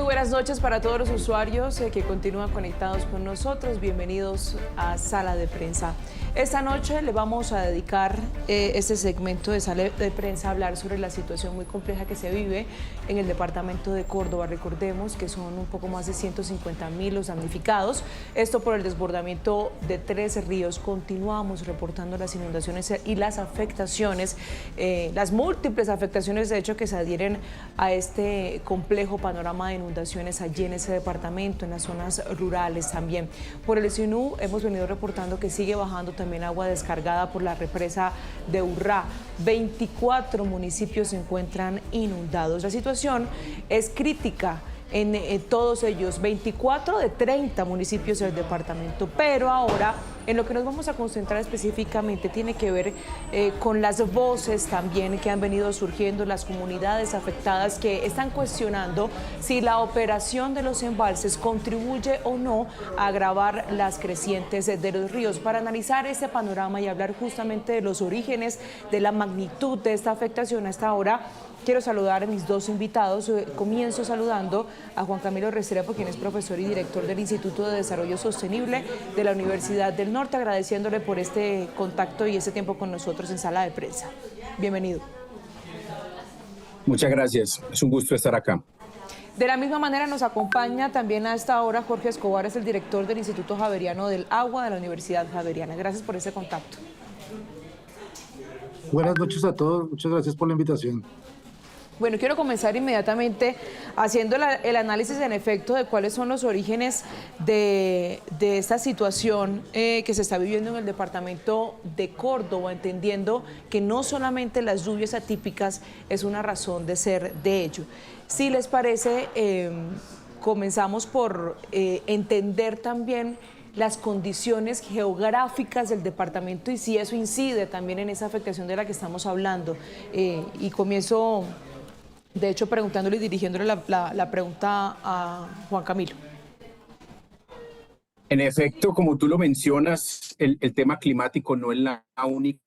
buenas noches para todos los usuarios que continúan conectados con nosotros. Bienvenidos a Sala de Prensa. Esta noche le vamos a dedicar este segmento de Sala de Prensa a hablar sobre la situación muy compleja que se vive en el departamento de Córdoba. Recordemos que son un poco más de 150.000 los damnificados. Esto por el desbordamiento de 3 ríos. Continuamos reportando las inundaciones y las afectaciones, las múltiples afectaciones de hecho que se adhieren a este complejo panorama de inundaciones allí en ese departamento, en las zonas rurales también. Por el SINU hemos venido reportando que sigue bajando también agua descargada por la represa de Urrá. 24 municipios se encuentran inundados. La situación es crítica en todos ellos, 24 de 30 municipios del departamento, pero ahora en lo que nos vamos a concentrar específicamente tiene que ver con las voces también que han venido surgiendo, las comunidades afectadas que están cuestionando si la operación de los embalses contribuye o no a agravar las crecientes de los ríos. Para analizar este panorama y hablar justamente de los orígenes, de la magnitud de esta afectación hasta ahora, quiero saludar a mis dos invitados. Comienzo saludando a Juan Camilo Restrepo, quien es profesor y director del Instituto de Desarrollo Sostenible de la Universidad del Norte, agradeciéndole por este contacto y este tiempo con nosotros en Sala de Prensa. Bienvenido. Muchas gracias, es un gusto estar acá. De la misma manera nos acompaña también a esta hora Jorge Escobar, es el director del Instituto Javeriano del Agua de la Universidad Javeriana. Gracias por ese contacto. Buenas noches a todos, muchas gracias por la invitación. Bueno, quiero comenzar inmediatamente haciendo el análisis en efecto de cuáles son los orígenes de esta situación que se está viviendo en el departamento de Córdoba, entendiendo que no solamente las lluvias atípicas es una razón de ser de ello. Si les parece, comenzamos por entender también las condiciones geográficas del departamento y si eso incide también en esa afectación de la que estamos hablando. Y comienzo, de hecho, preguntándole y dirigiéndole la pregunta a Juan Camilo. En efecto, como tú lo mencionas, el tema climático no es la única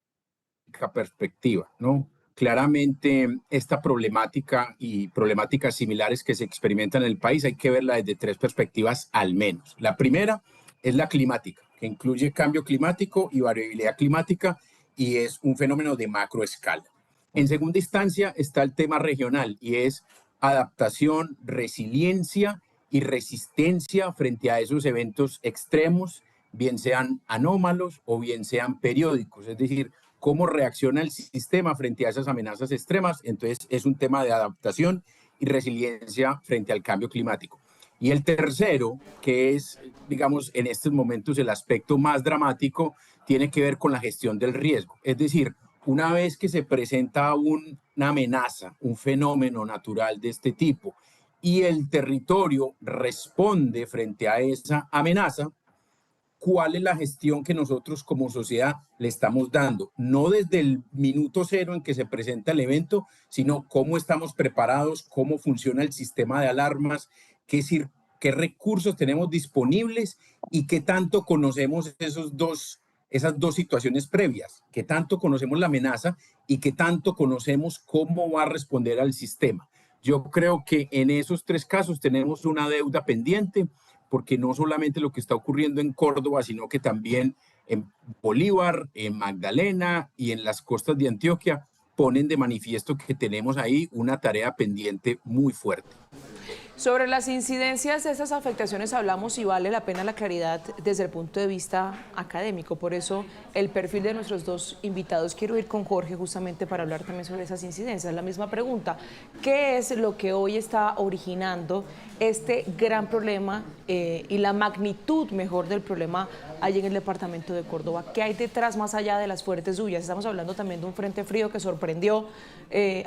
perspectiva, ¿no? Claramente esta problemática y problemáticas similares que se experimentan en el país hay que verla desde 3 perspectivas al menos. La primera es la climática, que incluye cambio climático y variabilidad climática y es un fenómeno de macroescala. En segunda instancia está el tema regional y es adaptación, resiliencia y resistencia frente a esos eventos extremos, bien sean anómalos o bien sean periódicos, es decir, cómo reacciona el sistema frente a esas amenazas extremas. Entonces es un tema de adaptación y resiliencia frente al cambio climático. Y el tercero, que es, digamos, en estos momentos el aspecto más dramático, tiene que ver con la gestión del riesgo. Es decir, una vez que se presenta una amenaza, un fenómeno natural de este tipo, y el territorio responde frente a esa amenaza, ¿cuál es la gestión que nosotros como sociedad le estamos dando? No desde el minuto cero en que se presenta el evento, sino cómo estamos preparados, cómo funciona el sistema de alarmas, qué recursos tenemos disponibles y qué tanto conocemos esas dos situaciones previas, qué tanto conocemos la amenaza y qué tanto conocemos cómo va a responder al sistema. Yo creo que en esos 3 casos tenemos una deuda pendiente, porque no solamente lo que está ocurriendo en Córdoba, sino que también en Bolívar, en Magdalena y en las costas de Antioquia ponen de manifiesto que tenemos ahí una tarea pendiente muy fuerte. Sobre las incidencias de estas afectaciones hablamos y vale la pena la claridad desde el punto de vista académico. Por eso el perfil de nuestros dos invitados. Quiero ir con Jorge justamente para hablar también sobre esas incidencias. La misma pregunta, ¿qué es lo que hoy está originando este gran problema y la magnitud mejor del problema allí en el departamento de Córdoba? ¿Qué hay detrás más allá de las fuertes lluvias? Estamos hablando también de un frente frío que sorprendió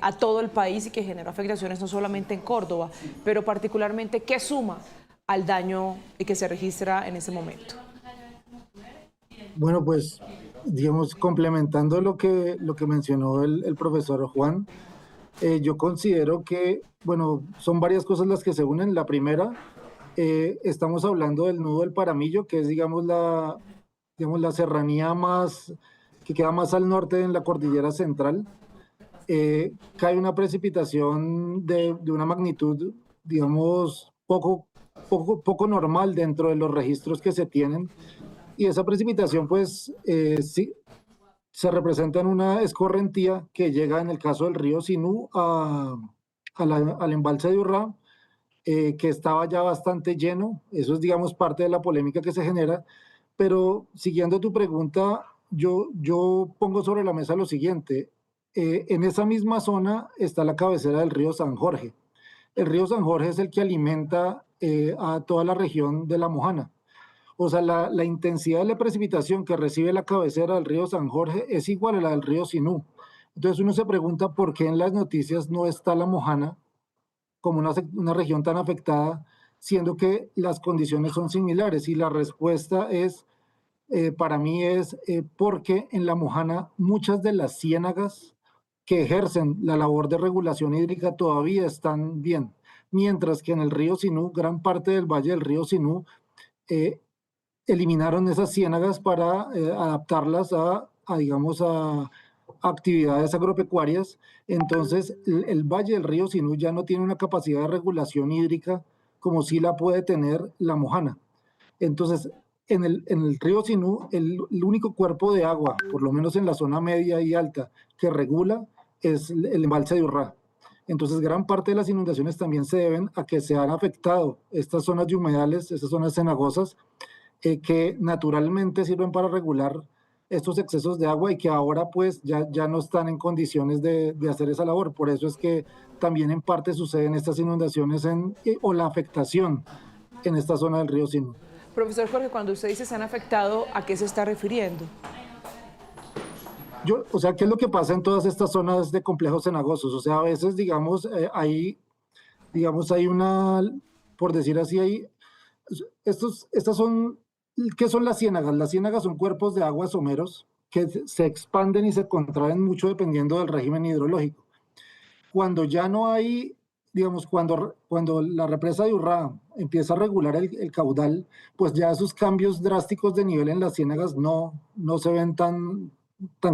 a todo el país y que generó afectaciones no solamente en Córdoba, pero particularmente, ¿qué suma al daño que se registra en ese momento? Bueno, pues, digamos, complementando lo que mencionó el profesor Juan, yo considero que, bueno, son varias cosas las que se unen. La primera, estamos hablando del nudo del Paramillo, que es, digamos, la serranía que queda más al norte en la cordillera central. Cae una precipitación de una magnitud, digamos, poco normal dentro de los registros que se tienen. Y esa precipitación, pues, sí, se representa en una escorrentía que llega, en el caso del río Sinú, al embalse de Urrá, que estaba ya bastante lleno. Eso es, digamos, parte de la polémica que se genera. Pero siguiendo tu pregunta, yo pongo sobre la mesa lo siguiente. En esa misma zona está la cabecera del río San Jorge. El río San Jorge es el que alimenta a toda la región de La Mojana. O sea, la intensidad de la precipitación que recibe la cabecera del río San Jorge es igual a la del río Sinú. Entonces uno se pregunta por qué en las noticias no está La Mojana como una región tan afectada, siendo que las condiciones son similares. Y la respuesta es, para mí es porque en La Mojana muchas de las ciénagas que ejercen la labor de regulación hídrica todavía están bien, mientras que en el río Sinú, gran parte del valle del río Sinú, eliminaron esas ciénagas para adaptarlas digamos, a actividades agropecuarias. Entonces, el valle del río Sinú ya no tiene una capacidad de regulación hídrica como sí la puede tener La Mojana. Entonces, en el río Sinú, el único cuerpo de agua, por lo menos en la zona media y alta, que regula es el embalse de Urrá. Entonces, gran parte de las inundaciones también se deben a que se han afectado estas zonas de humedales, estas zonas cenagosas, que naturalmente sirven para regular estos excesos de agua y que ahora pues ya no están en condiciones de hacer esa labor. Por eso es que también en parte suceden estas inundaciones o la afectación en esta zona del río Sinú. Profesor Jorge, cuando usted dice se han afectado, ¿a qué se está refiriendo? O sea, ¿qué es lo que pasa en todas estas zonas de complejos cenagosos? O sea, a veces, digamos, hay una, por decir así, estas son, ¿qué son las ciénagas? Las ciénagas son cuerpos de agua someros que se expanden y se contraen mucho dependiendo del régimen hidrológico. Cuando ya no hay, digamos, cuando la represa de Urrá empieza a regular el caudal, pues ya esos cambios drásticos de nivel en las ciénagas no se ven tan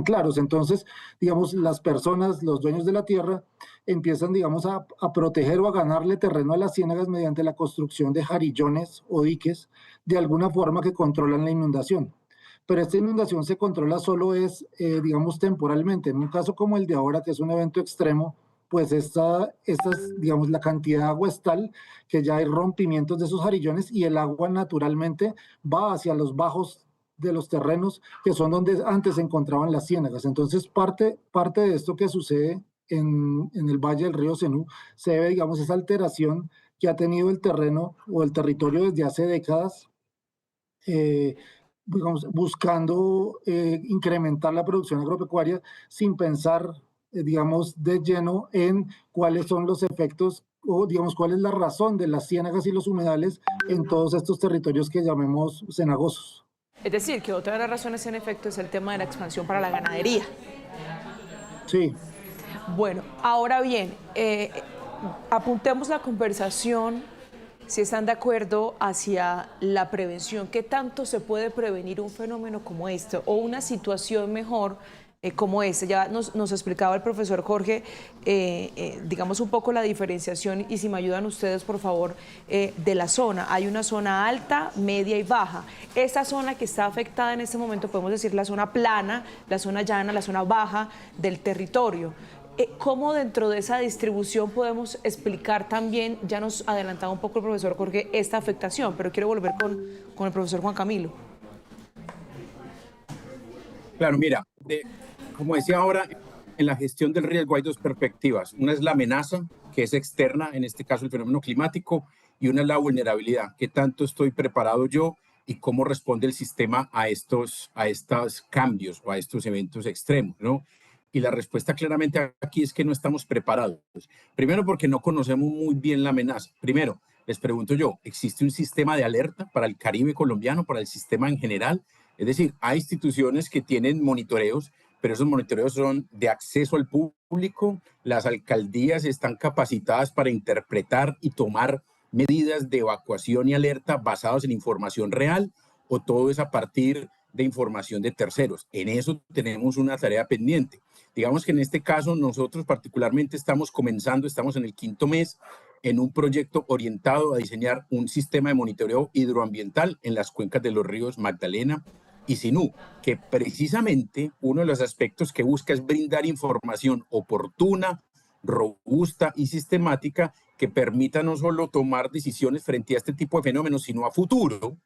claros. Entonces, digamos, las personas, los dueños de la tierra, empiezan, digamos, a proteger o a ganarle terreno a las ciénagas mediante la construcción de jarillones o diques, de alguna forma que controlan la inundación. Pero esta inundación se controla solo digamos, temporalmente. En un caso como el de ahora, que es un evento extremo, pues digamos, la cantidad de agua es tal que ya hay rompimientos de esos jarillones y el agua naturalmente va hacia los bajos de los terrenos, que son donde antes se encontraban las ciénagas. Entonces, parte de esto que sucede en el valle del río Sinú se debe, digamos, esa alteración que ha tenido el terreno o el territorio desde hace décadas, digamos, buscando incrementar la producción agropecuaria sin pensar, digamos, de lleno en cuáles son los efectos o, digamos, cuál es la razón de las ciénagas y los humedales en todos estos territorios que llamemos cenagosos. Es decir, que otra de las razones en efecto es el tema de la expansión para la ganadería. Sí. Bueno, ahora bien, apuntemos la conversación, si están de acuerdo, hacia la prevención. ¿Qué tanto se puede prevenir un fenómeno como este o una situación mejor como este? Ya nos explicaba el profesor Jorge, digamos un poco la diferenciación, y si me ayudan ustedes, por favor, de la zona. Hay una zona alta, media y baja. Esta zona que está afectada en este momento, podemos decir la zona plana, la zona llana, la zona baja del territorio. ¿Cómo dentro de esa distribución podemos explicar también, ya nos adelantaba un poco el profesor Jorge, esta afectación, pero quiero volver con el profesor Juan Camilo? Claro, mira, como decía ahora, en la gestión del riesgo hay dos perspectivas. Una es la amenaza, que es externa, en este caso el fenómeno climático, y una es la vulnerabilidad, qué tanto estoy preparado yo y cómo responde el sistema a estos cambios o a estos eventos extremos, ¿no? Y la respuesta claramente aquí es que no estamos preparados. Primero, porque no conocemos muy bien la amenaza. Primero, les pregunto yo, ¿existe un sistema de alerta para el Caribe colombiano, para el sistema en general? Es decir, hay instituciones que tienen monitoreos, pero esos monitoreos son de acceso al público. Las alcaldías están capacitadas para interpretar y tomar medidas de evacuación y alerta basadas en información real, o todo es a partir de información de terceros. En eso tenemos una tarea pendiente. Digamos que en este caso nosotros particularmente estamos comenzando, estamos en el 5.º mes en un proyecto orientado a diseñar un sistema de monitoreo hidroambiental en las cuencas de los ríos Magdalena y Sinú, que precisamente uno de los aspectos que busca es brindar información oportuna, robusta y sistemática que permita no solo tomar decisiones frente a este tipo de fenómenos, sino a futuro,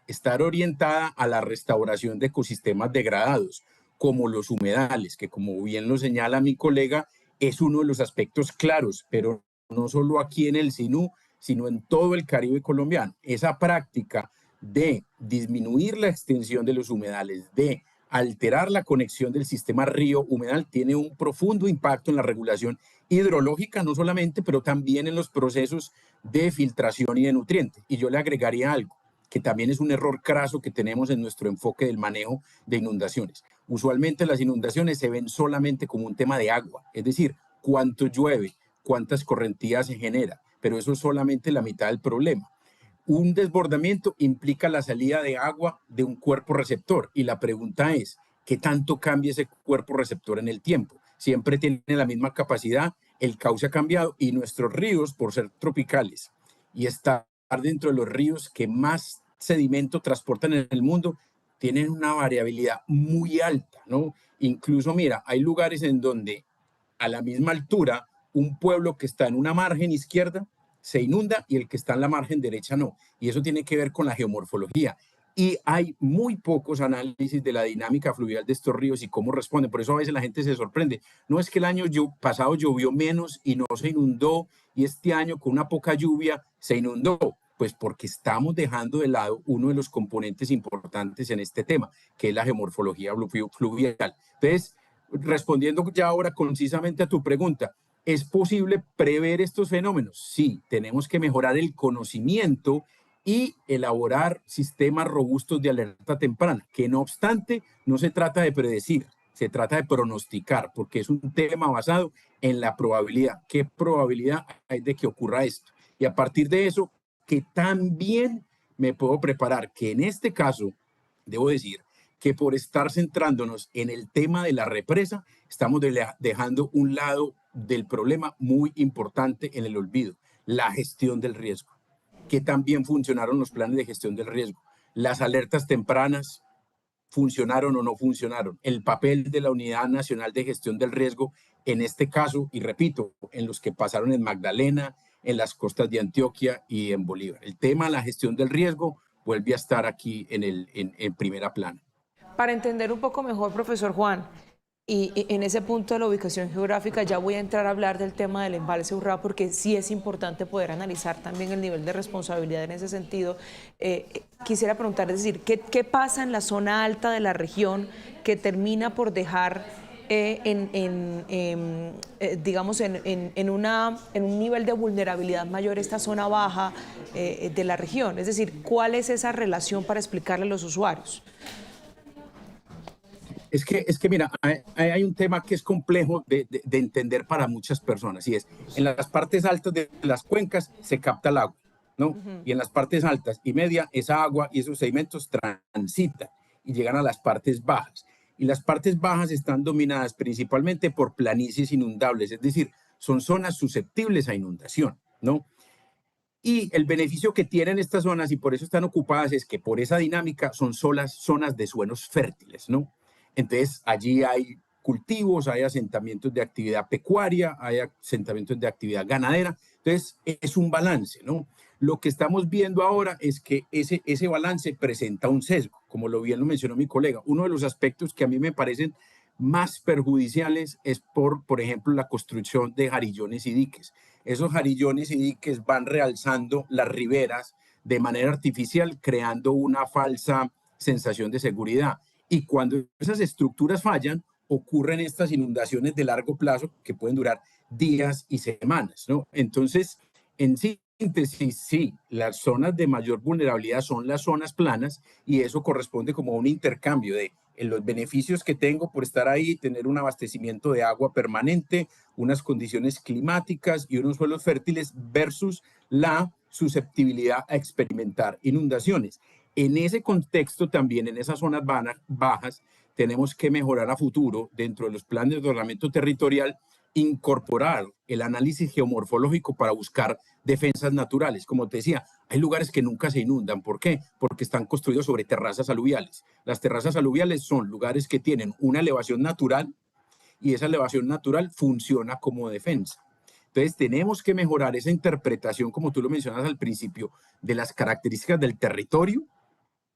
estar orientada a la restauración de ecosistemas degradados, como los humedales, que como bien lo señala mi colega, es uno de los aspectos claros, pero no solo aquí en el Sinú, sino en todo el Caribe colombiano. Esa práctica de disminuir la extensión de los humedales, de alterar la conexión del sistema río-humedal, tiene un profundo impacto en la regulación hidrológica, no solamente, pero también en los procesos de filtración y de nutrientes. Y yo le agregaría algo, que también es un error craso que tenemos en nuestro enfoque del manejo de inundaciones. Usualmente las inundaciones se ven solamente como un tema de agua, es decir, cuánto llueve, cuántas correntías se genera, pero eso es solamente la mitad del problema. Un desbordamiento implica la salida de agua de un cuerpo receptor y la pregunta es, ¿qué tanto cambia ese cuerpo receptor en el tiempo? Siempre tiene la misma capacidad, el cauce ha cambiado y nuestros ríos, por ser tropicales y estar dentro de los ríos que más sedimento transportan en el mundo, tienen una variabilidad muy alta, ¿no? Incluso, mira, hay lugares en donde a la misma altura, un pueblo que está en una margen izquierda se inunda y el que está en la margen derecha no. Y eso tiene que ver con la geomorfología. Y hay muy pocos análisis de la dinámica fluvial de estos ríos y cómo responden. Por eso a veces la gente se sorprende. No es que el año pasado llovió menos y no se inundó, y este año con una poca lluvia se inundó. Pues porque estamos dejando de lado uno de los componentes importantes en este tema, que es la geomorfología fluvial. Entonces, respondiendo ya ahora concisamente a tu pregunta, ¿es posible prever estos fenómenos? Sí, tenemos que mejorar el conocimiento y elaborar sistemas robustos de alerta temprana, que no obstante no se trata de predecir, se trata de pronosticar, porque es un tema basado en la probabilidad. ¿Qué probabilidad hay de que ocurra esto? Y a partir de eso, que también me puedo preparar, que en este caso, debo decir, que por estar centrándonos en el tema de la represa, estamos dejando un lado del problema muy importante en el olvido, la gestión del riesgo. Que también funcionaron los planes de gestión del riesgo. Las alertas tempranas funcionaron o no funcionaron. El papel de la Unidad Nacional de Gestión del Riesgo en este caso, y repito, en los que pasaron en Magdalena, en las costas de Antioquia y en Bolívar. El tema de la gestión del riesgo vuelve a estar aquí en primera plana. Para entender un poco mejor, profesor Juan, y en ese punto de la ubicación geográfica ya voy a entrar a hablar del tema del embalse Urrá, porque sí es importante poder analizar también el nivel de responsabilidad en ese sentido. Quisiera preguntar, es decir, ¿qué pasa en la zona alta de la región que termina por dejar digamos, en un nivel de vulnerabilidad mayor esta zona baja de la región? Es decir, ¿cuál es esa relación para explicarle a los usuarios? Es que mira, hay un tema que es complejo de entender para muchas personas, y es, en las partes altas de las cuencas se capta el agua, ¿no? Y en las partes altas y media, esa agua y esos sedimentos transitan y llegan a las partes bajas. Y las partes bajas están dominadas principalmente por planicies inundables, es decir, son zonas susceptibles a inundación, ¿no? Y el beneficio que tienen estas zonas, y por eso están ocupadas, es que por esa dinámica son zonas de suelos fértiles, ¿no? Entonces, allí hay cultivos, hay asentamientos de actividad pecuaria, hay asentamientos de actividad ganadera. Entonces, es un balance, ¿no? Lo que estamos viendo ahora es que ese balance presenta un sesgo, como lo bien lo mencionó mi colega. Uno de los aspectos que a mí me parecen más perjudiciales es por ejemplo, la construcción de jarillones y diques. Esos jarillones y diques van realzando las riberas de manera artificial, creando una falsa sensación de seguridad. Y cuando esas estructuras fallan, ocurren estas inundaciones de largo plazo que pueden durar días y semanas, ¿no? Entonces, en síntesis, sí, las zonas de mayor vulnerabilidad son las zonas planas y eso corresponde como a un intercambio de los beneficios que tengo por estar ahí, tener un abastecimiento de agua permanente, unas condiciones climáticas y unos suelos fértiles versus la susceptibilidad a experimentar inundaciones. En ese contexto también, en esas zonas bajas, tenemos que mejorar a futuro dentro de los planes de ordenamiento territorial incorporar el análisis geomorfológico para buscar defensas naturales. Como te decía, hay lugares que nunca se inundan. ¿Por qué? Porque están construidos sobre terrazas aluviales. Las terrazas aluviales son lugares que tienen una elevación natural y esa elevación natural funciona como defensa. Entonces tenemos que mejorar esa interpretación, como tú lo mencionas al principio, de las características del territorio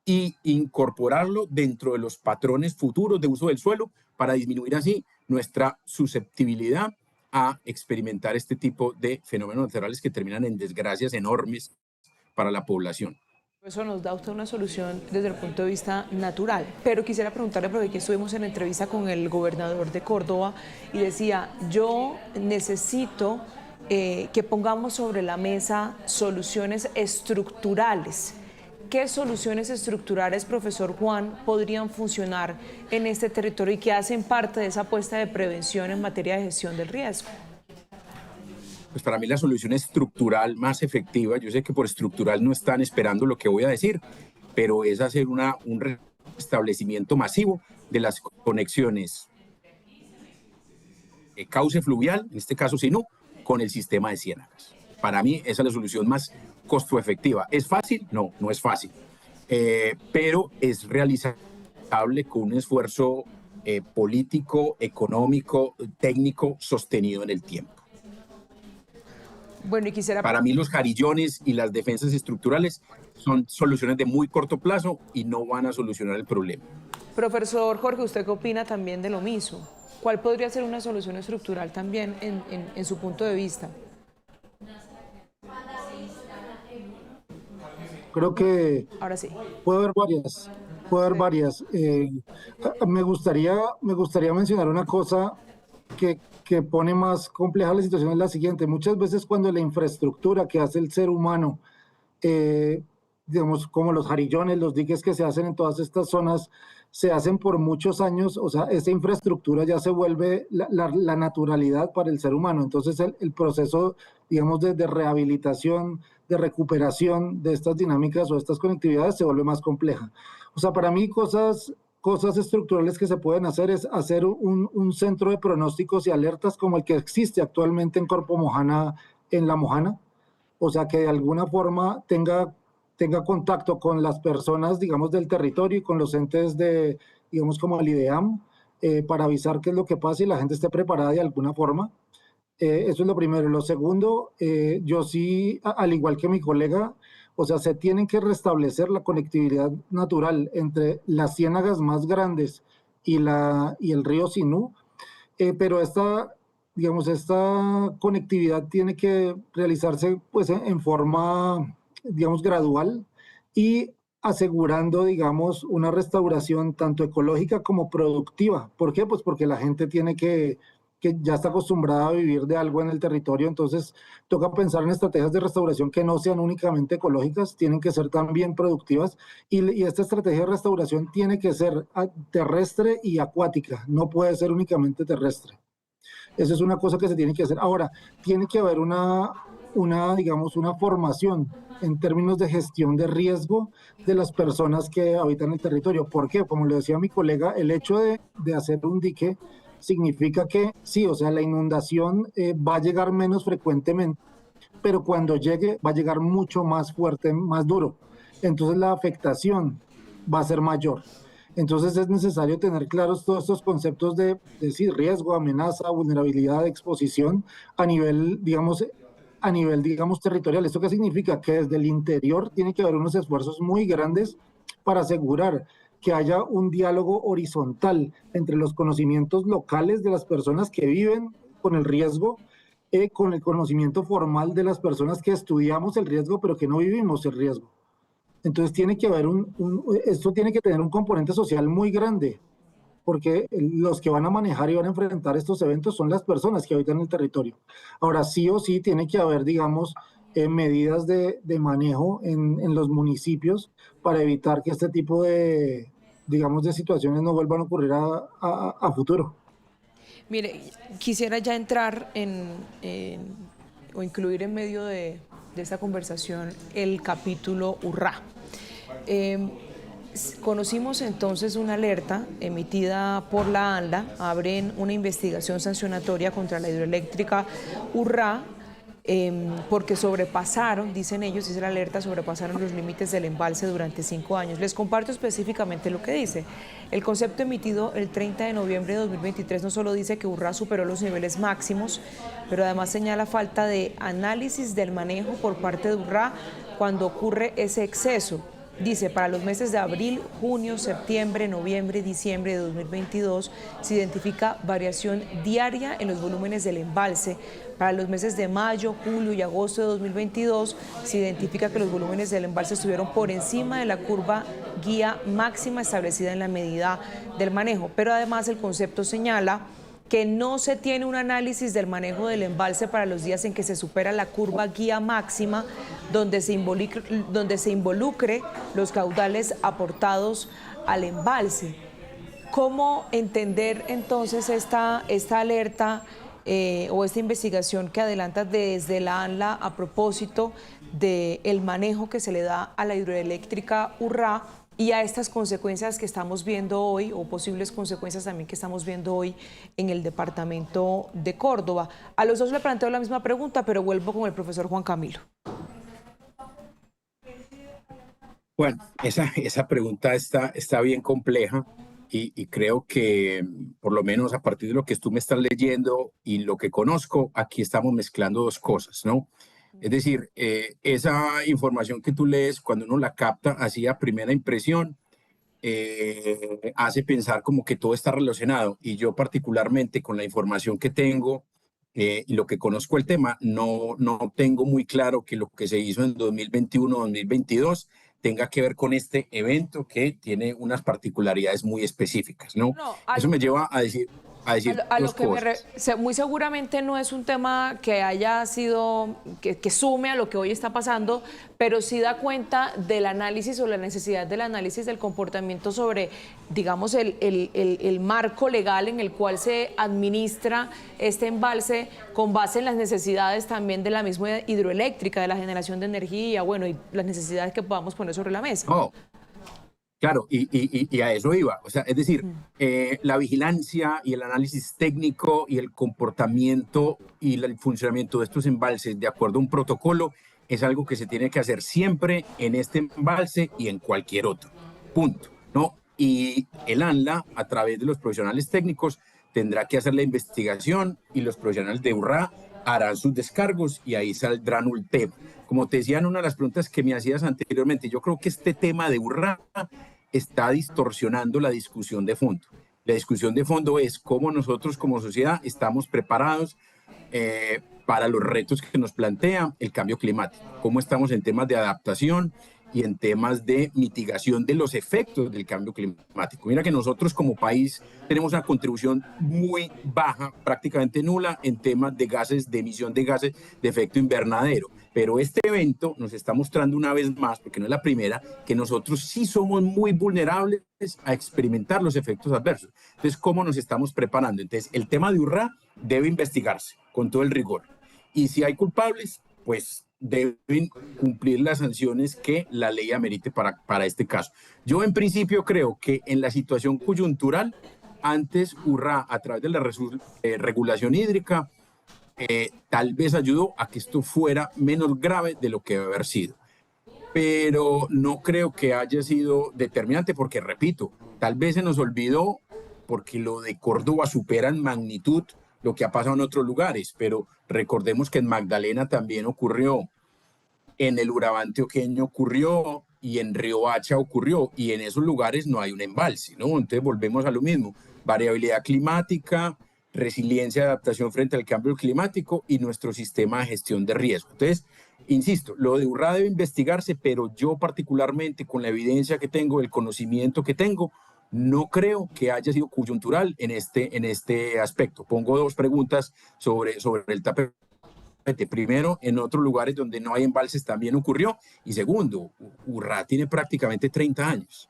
y incorporarlo dentro de los patrones futuros de uso del suelo para disminuir así nuestra susceptibilidad a experimentar este tipo de fenómenos naturales que terminan en desgracias enormes para la población. Eso nos da usted una solución desde el punto de vista natural, pero quisiera preguntarle, porque aquí estuvimos en entrevista con el gobernador de Córdoba y decía, yo necesito que pongamos sobre la mesa soluciones estructurales. ¿Qué soluciones estructurales, profesor Juan, podrían funcionar en este territorio y que hacen parte de esa apuesta de prevención en materia de gestión del riesgo? Pues para mí la solución estructural más efectiva, yo sé que por estructural no están esperando lo que voy a decir, pero es hacer un restablecimiento masivo de las conexiones de cauce fluvial, en este caso Sinú, con el sistema de ciénagas. Para mí esa es la solución más costo efectiva. ¿Es fácil? No, no es fácil, pero es realizable con un esfuerzo político, económico, técnico sostenido en el tiempo. Bueno, y quisiera... Para mí los jarillones y las defensas estructurales son soluciones de muy corto plazo y no van a solucionar el problema. Profesor Jorge, ¿usted qué opina también de lo mismo? ¿Cuál podría ser una solución estructural también en su punto de vista? Creo que ahora sí. Puede haber varias. Me gustaría mencionar una cosa que pone más compleja la situación, es la siguiente. Muchas veces cuando la infraestructura que hace el ser humano, digamos, como los jarillones, los diques que se hacen en todas estas zonas, se hacen por muchos años, o sea, esa infraestructura ya se vuelve la naturalidad para el ser humano. Entonces el proceso, digamos, de rehabilitación, de recuperación de estas dinámicas o estas conectividades se vuelve más compleja. O sea, para mí cosas estructurales que se pueden hacer es hacer un centro de pronósticos y alertas como el que existe actualmente en Corpo Mojana, en La Mojana. O sea, que de alguna forma tenga contacto con las personas, digamos, del territorio y con los entes de, digamos, como el IDEAM, para avisar qué es lo que pasa y la gente esté preparada de alguna forma. Eso es lo primero. Lo segundo, yo sí, al igual que mi colega, o sea, se tienen que restablecer la conectividad natural entre las ciénagas más grandes y el río Sinú, pero esta conectividad tiene que realizarse pues en forma, digamos, gradual y asegurando, digamos, una restauración tanto ecológica como productiva. ¿Por qué? Pues porque la gente tiene que ya está acostumbrada a vivir de algo en el territorio, entonces toca pensar en estrategias de restauración que no sean únicamente ecológicas, tienen que ser también productivas, y esta estrategia de restauración tiene que ser terrestre y acuática, no puede ser únicamente terrestre. Eso es una cosa que se tiene que hacer. Ahora, tiene que haber digamos, una formación en términos de gestión de riesgo de las personas que habitan el territorio. ¿Por qué? Como le decía mi colega, el hecho de hacer un dique significa que sí, o sea, la inundación va a llegar menos frecuentemente, pero cuando llegue va a llegar mucho más fuerte, más duro. Entonces la afectación va a ser mayor. Entonces es necesario tener claros todos estos conceptos de decir riesgo, amenaza, vulnerabilidad, exposición a nivel, digamos, territorial. ¿Esto qué significa? Que desde el interior tiene que haber unos esfuerzos muy grandes para asegurar que haya un diálogo horizontal entre los conocimientos locales de las personas que viven con el riesgo, con el conocimiento formal de las personas que estudiamos el riesgo, pero que no vivimos el riesgo. Entonces tiene que haber esto tiene que tener un componente social muy grande, porque los que van a manejar y van a enfrentar estos eventos son las personas que habitan el territorio. Ahora, sí o sí tiene que haber, digamos, medidas de manejo en los municipios para evitar que este tipo de situaciones no vuelvan a ocurrir a futuro. Mire, quisiera ya entrar o incluir en medio de esta conversación el capítulo Urrá. conocimos entonces una alerta emitida por la ANLA, abren una investigación sancionatoria contra la hidroeléctrica Urrá, porque sobrepasaron, dicen ellos, dice la alerta, sobrepasaron los límites del embalse durante 5 años. Les comparto específicamente lo que dice. El concepto emitido el 30 de noviembre de 2023 no solo dice que Urrá superó los niveles máximos, pero además señala falta de análisis del manejo por parte de Urrá cuando ocurre ese exceso. Dice, para los meses de abril, junio, septiembre, noviembre y diciembre de 2022 se identifica variación diaria en los volúmenes del embalse. Para los meses de mayo, julio y agosto de 2022 se identifica que los volúmenes del embalse estuvieron por encima de la curva guía máxima establecida en la medida del manejo. Pero además el concepto señala que no se tiene un análisis del manejo del embalse para los días en que se supera la curva guía máxima, donde se involucre los caudales aportados al embalse. ¿Cómo entender entonces esta alerta o esta investigación que adelanta desde la ANLA a propósito del manejo que se le da a la hidroeléctrica Urrá y a estas consecuencias que estamos viendo hoy, o posibles consecuencias también que estamos viendo hoy en el departamento de Córdoba? A los dos le planteo la misma pregunta, pero vuelvo con el profesor Juan Camilo. Bueno, esa pregunta está bien compleja y creo que, por lo menos a partir de lo que tú me estás leyendo y lo que conozco, aquí estamos mezclando dos cosas, ¿no? Es decir, esa información que tú lees, cuando uno la capta así a primera impresión, hace pensar como que todo está relacionado. Y yo particularmente con la información que tengo y lo que conozco el tema, no tengo muy claro que lo que se hizo en 2021-2022 tenga que ver con este evento que tiene unas particularidades muy específicas, ¿no? Eso me lleva a decir dos cosas. Muy seguramente no es un tema que haya sido, que sume a lo que hoy está pasando, pero sí da cuenta del análisis o la necesidad del análisis del comportamiento sobre, digamos, el marco legal en el cual se administra este embalse con base en las necesidades también de la misma hidroeléctrica, de la generación de energía, bueno, y las necesidades que podamos poner sobre la mesa. Oh. Claro, y a eso iba. O sea, es decir, la vigilancia y el análisis técnico y el comportamiento y el funcionamiento de estos embalses de acuerdo a un protocolo es algo que se tiene que hacer siempre en este embalse y en cualquier otro. Punto, ¿no? Y el ANLA, a través de los profesionales técnicos, tendrá que hacer la investigación y los profesionales de Urrá harán sus descargos y ahí saldrán un tema. Como te decía en una de las preguntas que me hacías anteriormente, yo creo que este tema de Urrá está distorsionando la discusión de fondo. La discusión de fondo es cómo nosotros como sociedad estamos preparados para los retos que nos plantea el cambio climático, cómo estamos en temas de adaptación y en temas de mitigación de los efectos del cambio climático. Mira que nosotros como país tenemos una contribución muy baja, prácticamente nula, en temas de gases, de emisión de gases de efecto invernadero. Pero este evento nos está mostrando una vez más, porque no es la primera, que nosotros sí somos muy vulnerables a experimentar los efectos adversos. Entonces, ¿cómo nos estamos preparando? Entonces, el tema de Urrá debe investigarse con todo el rigor. Y si hay culpables, pues deben cumplir las sanciones que la ley amerite para este caso. Yo en principio creo que en la situación coyuntural, antes Urrá, a través de la regulación hídrica, tal vez ayudó a que esto fuera menos grave de lo que debe haber sido. Pero no creo que haya sido determinante porque, repito, tal vez se nos olvidó porque lo de Córdoba supera en magnitud lo que ha pasado en otros lugares, pero recordemos que en Magdalena también ocurrió, en el Urabá antioqueño ocurrió y en Riohacha ocurrió, y en esos lugares no hay un embalse, ¿no? Entonces volvemos a lo mismo, variabilidad climática, resiliencia y adaptación frente al cambio climático y nuestro sistema de gestión de riesgo. Entonces, insisto, lo de Urrá debe investigarse, pero yo particularmente con la evidencia que tengo, el conocimiento que tengo, no creo que haya sido coyuntural en este aspecto. Pongo dos preguntas sobre el tapete. Primero, en otros lugares donde no hay embalses también ocurrió. Y segundo, Urrá tiene prácticamente 30 años.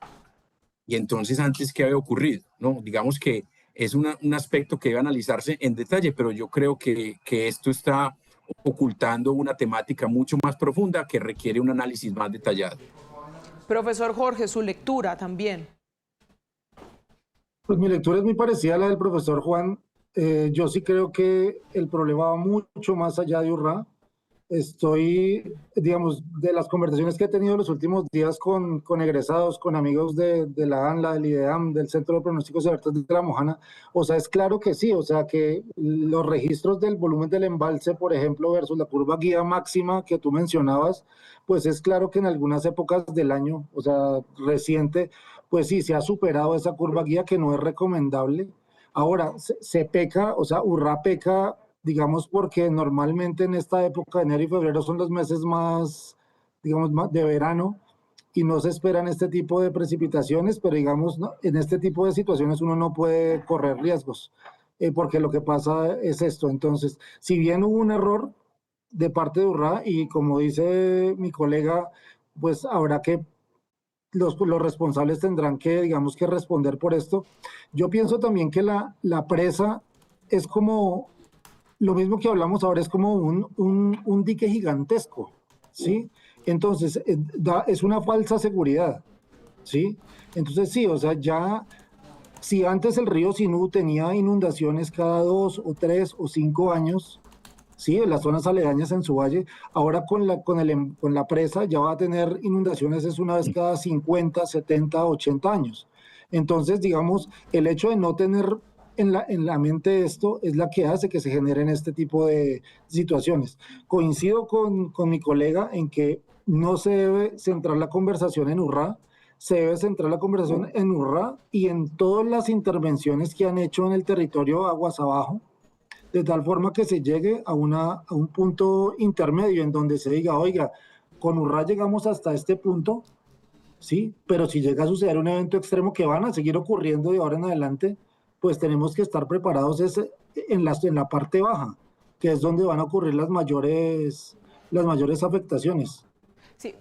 Y entonces, ¿antes qué había ocurrido? ¿No? Digamos que es un aspecto que debe analizarse en detalle, pero yo creo que esto está ocultando una temática mucho más profunda que requiere un análisis más detallado. Profesor Jorge, su lectura también. Pues mi lectura es muy parecida a la del profesor Juan. Yo sí creo que el problema va mucho más allá de Urrá. Digamos, de las conversaciones que he tenido los últimos días con egresados, con amigos de la ANLA, del IDEAM, del Centro de Pronósticos y Alertas de La Mojana, o sea, es claro que sí, o sea, que los registros del volumen del embalse, por ejemplo, versus la curva guía máxima que tú mencionabas, pues es claro que en algunas épocas del año, o sea, reciente, pues sí, se ha superado esa curva guía que no es recomendable. Ahora, se peca, o sea, Urrá peca, digamos, porque normalmente en esta época, enero y febrero, son los meses más, digamos, más de verano y no se esperan este tipo de precipitaciones, pero digamos, ¿no? En este tipo de situaciones uno no puede correr riesgos, porque lo que pasa es esto. Entonces, si bien hubo un error de parte de Urrá y como dice mi colega, pues habrá que los responsables tendrán que, digamos, que responder por esto. Yo pienso también que la presa es como, lo mismo que hablamos ahora, es como un dique gigantesco, ¿sí? Entonces, es una falsa seguridad, ¿sí? Entonces, sí, o sea, ya, si antes el río Sinú tenía inundaciones cada 2 o 3 o 5 años, sí, en las zonas aledañas en su valle. Ahora con la presa ya va a tener inundaciones es una vez cada 50, 70, 80 años. Entonces, digamos, el hecho de no tener en la mente esto es la que hace que se generen este tipo de situaciones. Coincido con mi colega en que no se debe centrar la conversación en Urrá, se debe centrar la conversación en Urrá y en todas las intervenciones que han hecho en el territorio aguas abajo, de tal forma que se llegue a un punto intermedio en donde se diga, oiga, con Urrá llegamos hasta este punto, sí, pero si llega a suceder un evento extremo que van a seguir ocurriendo de ahora en adelante, pues tenemos que estar preparados en la parte baja, que es donde van a ocurrir las mayores afectaciones. Sí,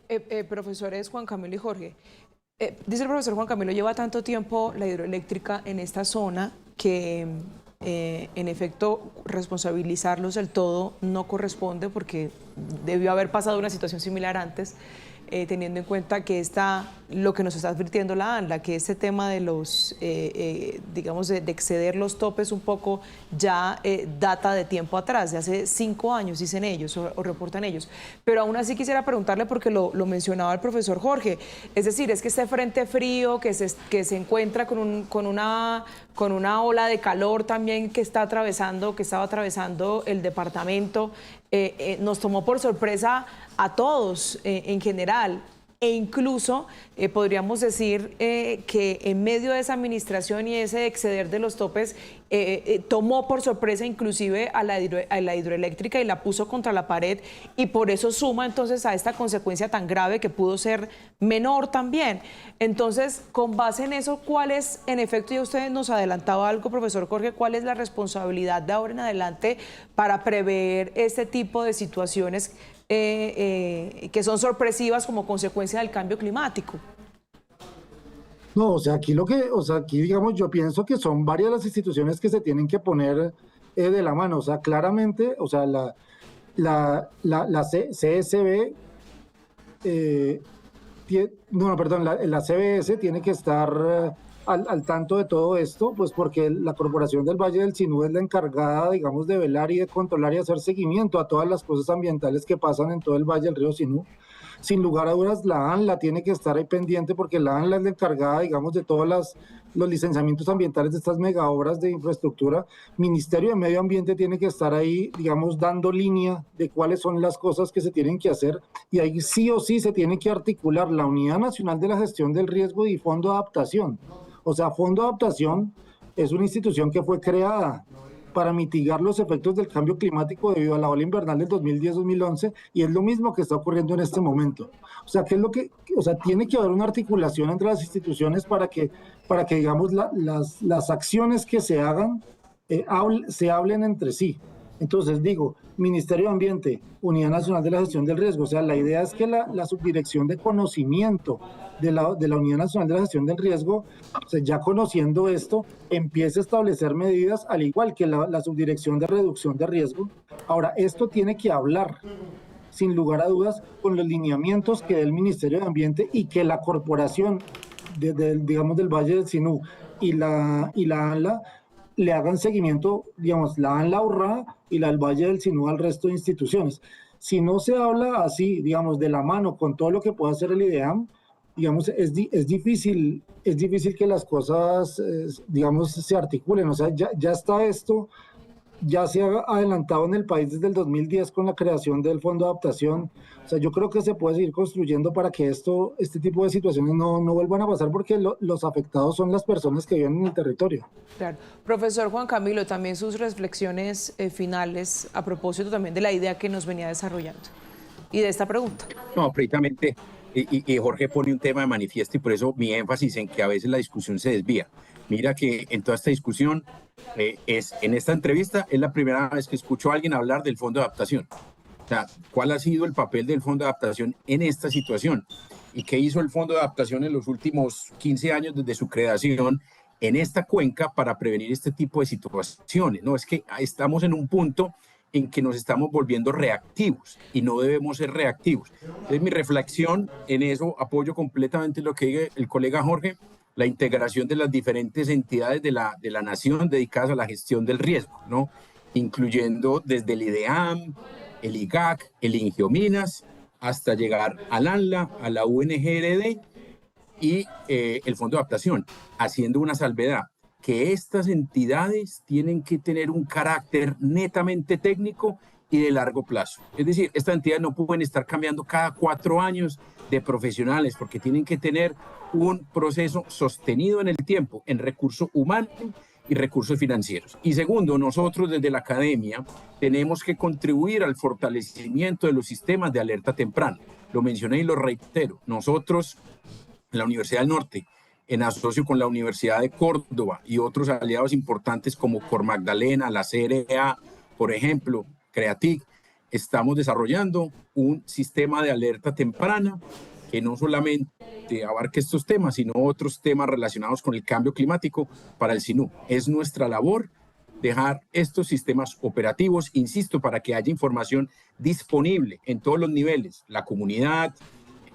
profesores Juan Camilo y Jorge, dice el profesor Juan Camilo, lleva tanto tiempo la hidroeléctrica en esta zona que en efecto responsabilizarlos del todo no corresponde porque debió haber pasado una situación similar antes, teniendo en cuenta que lo que nos está advirtiendo la ANLA, que este tema de los, digamos, de exceder los topes un poco ya data de tiempo atrás, de hace 5 años, dicen ellos o reportan ellos. Pero aún así quisiera preguntarle, porque lo mencionaba el profesor Jorge, es decir, es que este frente frío que se encuentra con una ola de calor también que estaba atravesando el departamento, nos tomó por sorpresa a todos en general, e incluso podríamos decir que en medio de esa administración y ese exceder de los topes tomó por sorpresa inclusive a la hidroeléctrica y la puso contra la pared, y por eso suma entonces a esta consecuencia tan grave que pudo ser menor también. Entonces, con base en eso, ¿cuál es, en efecto, ya usted nos adelantaba algo, profesor Jorge, cuál es la responsabilidad de ahora en adelante para prever este tipo de situaciones que son sorpresivas como consecuencia del cambio climático? No, o sea, aquí digamos, yo pienso que son varias las instituciones que se tienen que poner de la mano. O sea, claramente, o sea, la CSB, la CBS tiene que estar al tanto de todo esto, pues porque la Corporación del Valle del Sinú es la encargada, digamos, de velar y de controlar y hacer seguimiento a todas las cosas ambientales que pasan en todo el Valle del Río Sinú. Sin lugar a dudas, la ANLA tiene que estar ahí pendiente porque la ANLA es la encargada, digamos, de todos los licenciamientos ambientales de estas mega obras de infraestructura. Ministerio de Medio Ambiente tiene que estar ahí, digamos, dando línea de cuáles son las cosas que se tienen que hacer, y ahí sí o sí se tiene que articular la Unidad Nacional de la Gestión del Riesgo y Fondo de Adaptación. O sea, Fondo de Adaptación es una institución que fue creada para mitigar los efectos del cambio climático debido a la ola invernal del 2010-2011, y es lo mismo que está ocurriendo en este momento. O sea, tiene que haber una articulación entre las instituciones para que digamos, las acciones que se hagan se hablen entre sí. Entonces, digo, Ministerio de Ambiente, Unidad Nacional de la Gestión del Riesgo, o sea, la idea es que la Subdirección de Conocimiento de la Unidad Nacional de la Gestión del Riesgo, o sea, ya conociendo esto, empiece a establecer medidas, al igual que la Subdirección de Reducción de Riesgo. Ahora, esto tiene que hablar, sin lugar a dudas, con los lineamientos que da el Ministerio de Ambiente y que la corporación digamos, del Valle del Sinú y la ANLA le hagan seguimiento, digamos, la ANLA Urrá y la del Valle del Sinú al resto de instituciones. Si no se habla así, digamos, de la mano con todo lo que puede hacer el IDEAM, digamos, es difícil que las cosas, digamos, se articulen. O sea, ya está esto, ya se ha adelantado en el país desde el 2010 con la creación del Fondo de Adaptación. O sea, yo creo que se puede seguir construyendo para que este tipo de situaciones no vuelvan a pasar, porque los afectados son las personas que viven en el territorio. Claro. Profesor Juan Camilo, también sus reflexiones finales a propósito también de la idea que nos venía desarrollando y de esta pregunta. No, precisamente, y Jorge pone un tema de manifiesto y por eso mi énfasis en que a veces la discusión se desvía. Mira que en toda esta discusión, en esta entrevista, es la primera vez que escucho a alguien hablar del Fondo de Adaptación. O sea, ¿cuál ha sido el papel del Fondo de Adaptación en esta situación? ¿Y qué hizo el Fondo de Adaptación en los últimos 15 años desde su creación en esta cuenca para prevenir este tipo de situaciones? No, es que estamos en un punto en que nos estamos volviendo reactivos y no debemos ser reactivos. Entonces, mi reflexión en eso, apoyo completamente lo que dice el colega Jorge, la integración de las diferentes entidades de la nación dedicadas a la gestión del riesgo, ¿no? Incluyendo desde el IDEAM, el IGAC, el Ingiominas, hasta llegar al ANLA, a la UNGRD y el Fondo de Adaptación, haciendo una salvedad, que estas entidades tienen que tener un carácter netamente técnico y de largo plazo. Es decir, estas entidades no pueden estar cambiando cada 4 años de profesionales, porque tienen que tener un proceso sostenido en el tiempo, en recursos humanos y recursos financieros. Y segundo, nosotros desde la academia tenemos que contribuir al fortalecimiento de los sistemas de alerta temprana. Lo mencioné y lo reitero. Nosotros, en la Universidad del Norte, en asocio con la Universidad de Córdoba y otros aliados importantes como Cor Magdalena, la CRA, por ejemplo, CREATIC, estamos desarrollando un sistema de alerta temprana que no solamente abarque estos temas, sino otros temas relacionados con el cambio climático para el SINU. Es nuestra labor dejar estos sistemas operativos, insisto, para que haya información disponible en todos los niveles, la comunidad,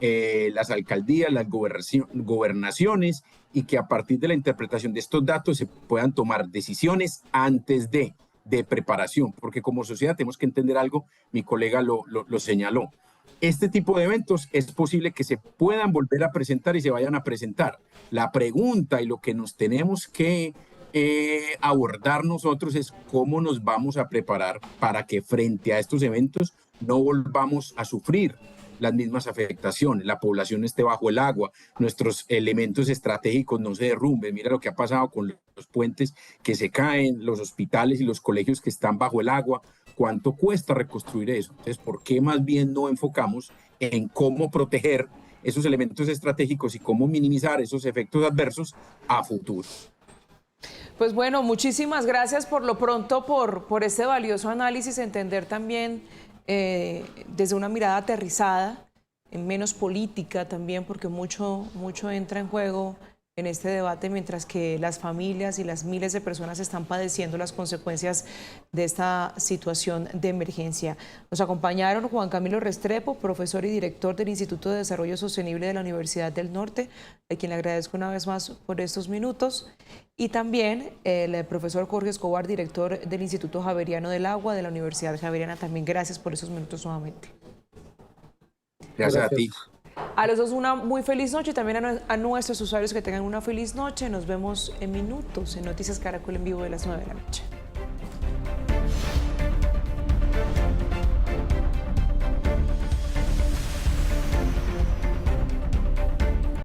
las alcaldías, las gobernaciones, y que a partir de la interpretación de estos datos se puedan tomar decisiones antes de preparación, porque como sociedad tenemos que entender algo, mi colega lo señaló. Este tipo de eventos es posible que se puedan volver a presentar y se vayan a presentar. La pregunta y lo que nos tenemos que abordar nosotros es cómo nos vamos a preparar para que frente a estos eventos no volvamos a sufrir las mismas afectaciones, la población esté bajo el agua, nuestros elementos estratégicos no se derrumben. Mira lo que ha pasado con los puentes que se caen, los hospitales y los colegios que están bajo el agua. ¿Cuánto cuesta reconstruir eso? Entonces, ¿por qué más bien no enfocamos en cómo proteger esos elementos estratégicos y cómo minimizar esos efectos adversos a futuro? Pues bueno, muchísimas gracias por lo pronto por este valioso análisis, entender también desde una mirada aterrizada, menos política también, porque mucho entra en juego en este debate, mientras que las familias y las miles de personas están padeciendo las consecuencias de esta situación de emergencia. Nos acompañaron Juan Camilo Restrepo, profesor y director del Instituto de Desarrollo Sostenible de la Universidad del Norte, a quien le agradezco una vez más por estos minutos, y también el profesor Jorge Escobar, director del Instituto Javeriano del Agua de la Universidad Javeriana. También gracias por esos minutos nuevamente. Gracias a ti. A los dos una muy feliz noche y también a nuestros usuarios que tengan una feliz noche. Nos vemos en minutos en Noticias Caracol en vivo de las 9 de la noche.